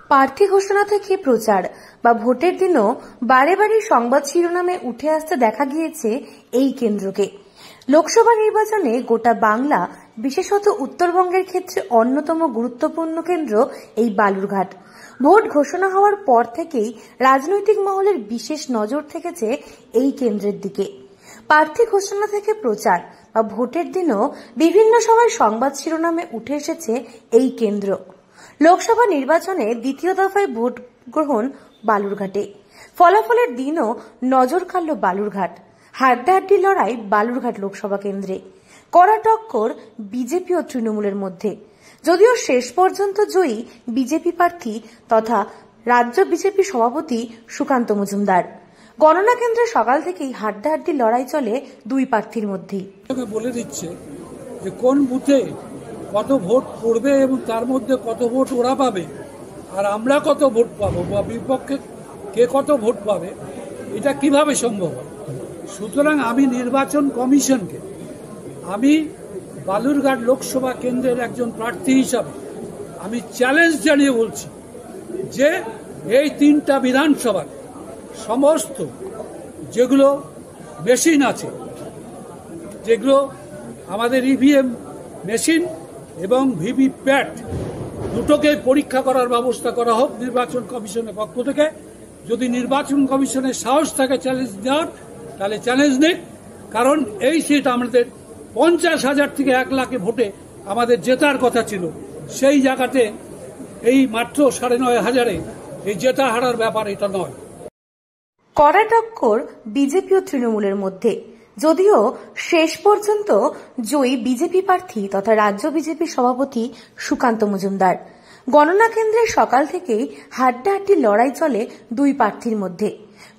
প্রার্থী ঘোষণা থেকে প্রচার বা ভোটের দিনও বারে বারে সংবাদ শিরোনামে উঠে আসতে দেখা গিয়েছে এই কেন্দ্রকে। লোকসভা নির্বাচনে গোটা বাংলা, বিশেষত উত্তরবঙ্গের ক্ষেত্রে অন্যতম গুরুত্বপূর্ণ কেন্দ্র এই বালুরঘাট। ভোট ঘোষণা হওয়ার পর থেকেই রাজনৈতিক মহলের বিশেষ নজর থেকেছে এই কেন্দ্রের দিকে। প্রার্থী ঘোষণা থেকে প্রচার বা ভোটের দিনও বিভিন্ন সময় সংবাদ শিরোনামে উঠে এসেছে এই কেন্দ্র। লোকসভা নির্বাচনে দ্বিতীয় দফায় ভোট গ্রহণ বালুরঘাটে। ফলাফলের দিনও নজর কাড়ল বালুরঘাট। হাড্ডাহাড্ডি লড়াই বালুরঘাট লোকসভা কেন্দ্রে। কড়া টক্কর বিজেপি ও তৃণমূলের মধ্যে। যদিও শেষ পর্যন্ত জয়ী বিজেপি প্রার্থী তথা রাজ্য বিজেপি সভাপতি সুকান্ত মজুমদার। গণনা কেন্দ্রে সকাল থেকেই হাড্ডাহাড্ডি লড়াই চলে দুই প্রার্থীর মধ্যেই। বলে দিচ্ছে যে কোন বুথে কত ভোট পড়বে এবং তার মধ্যে কত ভোট ওরা পাবে আর আমরা কত ভোট পাবো বা বিপক্ষে কে কত ভোট পাবে, এটা কিভাবে সম্ভব হয়। সুতরাং আমি নির্বাচন কমিশনকে, আমি বালুরঘাট লোকসভা কেন্দ্রের একজন প্রার্থী হিসাবে আমি চ্যালেঞ্জ জানিয়ে বলছি যে এই তিনটা বিধানসভার সমস্ত যেগুলো মেশিন আছে, যেগুলো আমাদের ইভিএম মেশিন এবং ভিভিপ্যাট দুটোকে পরীক্ষা করার ব্যবস্থা করা হোক নির্বাচন কমিশনের পক্ষ থেকে। যদি নির্বাচন কমিশনের সাহস থাকে চ্যালেঞ্জ দেওয়ার, তাহলে চ্যালেঞ্জ নিক। কারণ এই সিট আমাদের 50,000 থেকে 1 লাখে ভোটে আমাদের জেতার কথা ছিল, সেই জায়গাতে এই মাত্র 9,500-এ এই জেতা হারার ব্যাপার এটা নয়। কড়া টক্কর বিজেপি ও তৃণমূলের মধ্যে। যদিও শেষ পর্যন্ত জয়ী বিজেপি প্রার্থী তথা রাজ্য বিজেপি সভাপতি সুকান্ত মজুমদার। গণনা কেন্দ্রে সকাল থেকেই হাড্ডাহাড্ডি লড়াই চলে দুই প্রার্থীর মধ্যে।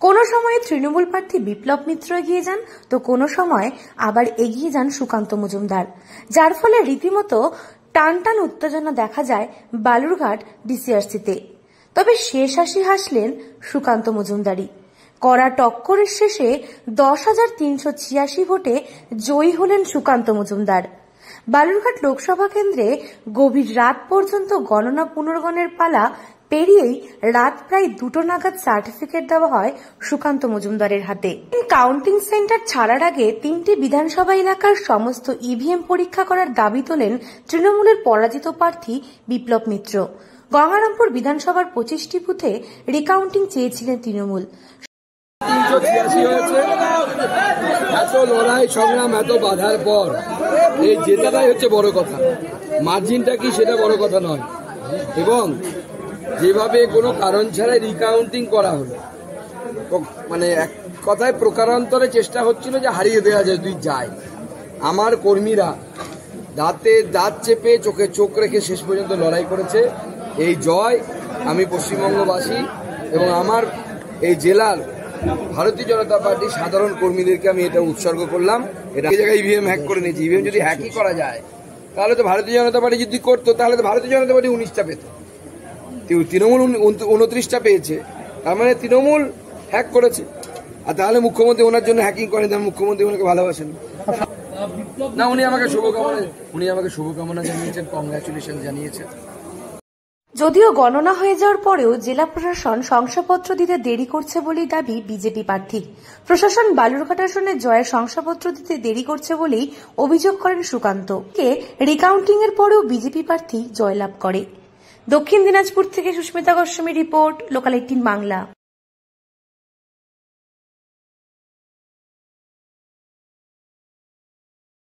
কোনো সময়ে তৃণমূল প্রার্থী বিপ্লব মিত্র এগিয়ে যান, তো কোনো সময় আবার এগিয়ে যান সুকান্ত মজুমদার, যার ফলে রীতিমতো টানটান উত্তেজনা দেখা যায় বালুরঘাট ডিসিআরসিতে। তবে শেষ হাসলেন সুকান্ত মজুমদারই। কড়া টক্করের শেষে 10,386 ভোটে জয়ী হলেন সুকান্ত মজুমদার। বালুরঘাট লোকসভা কেন্দ্রে গভীর রাত পর্যন্ত গণনা পুনর্গণের পালা পেরিয়েই রাত প্রায় 2টো নাগাদ সার্টিফিকেট দেওয়া হয় সুকান্ত মজুমদারের হাতে। কাউন্টিং সেন্টার ছাড়ার আগে 3টি বিধানসভা এলাকার সমস্ত ইভিএম পরীক্ষা করার দাবি তোলেন তৃণমূলের পরাজিত প্রার্থী বিপ্লব মিত্র। গঙ্গারামপুর বিধানসভার 25টি বুথে রিকাউন্টিং চেয়েছিলেন তৃণমূল। 386 হয়েছে। এত লড়াই সংগ্রাম, এত বাধার পর এই জেতাটাই হচ্ছে বড় কথা। মার্জিনটা কি সেটা বড় কথা নয়। এবং যেভাবে কোনো কারণ ছাড়াই রিকাউন্টিং করা হলো, মানে এক কথায় প্রকারান্তরে চেষ্টা হচ্ছিল যে হারিয়ে দেওয়া যায় তুই যায়। আমার কর্মীরা দাঁতে দাঁত চেপে চোখে চোখ রেখে শেষ পর্যন্ত লড়াই করেছে। এই জয় আমি পশ্চিমবঙ্গবাসী এবং আমার এই জেলার ভারতীয় জনতা পার্টির সাধারণ কর্মীদেরকে আমি এটা উৎসর্গ করলাম। এটা এই জায়গায় ইভিএম হ্যাক করে নিয়েছি। ইভিএম যদি হ্যাকই করা যায় তাহলে তো ভারতীয় জনতা পার্টি যদি করতো তাহলে তো ভারতীয় জনতা পার্টি 19টা পেত, তৃণমূল 29টা পেয়েছে। তার মানে তৃণমূল হ্যাক করেছে। আর তাহলে মুখ্যমন্ত্রী ওনার জন্য হ্যাকিং করেন, মুখ্যমন্ত্রী ওনাকে ভালোবাসেন না। উনি আমাকে শুভকামনা জানিয়েছেন, কংগ্রাচুলেশন জানিয়েছেন। যদিও গণনা হয়ে যাওয়ার পরেও জেলা প্রশাসন শংসাপত্র দিতে দেরি করছে বলেই দাবি বিজেপি প্রার্থীর। প্রশাসন বালুরঘাট আসনে জয়ের শংসাপত্র দিতে দেরি করছে বলেই অভিযোগ করেন সুকান্ত। রিকাউন্টিং এর পরেও বিজেপি প্রার্থী জয়লাভ করে। দক্ষিণ দিনাজপুর থেকে সুস্মিতা গোস্বামী রিপোর্ট, লোকাল 18 বাংলা।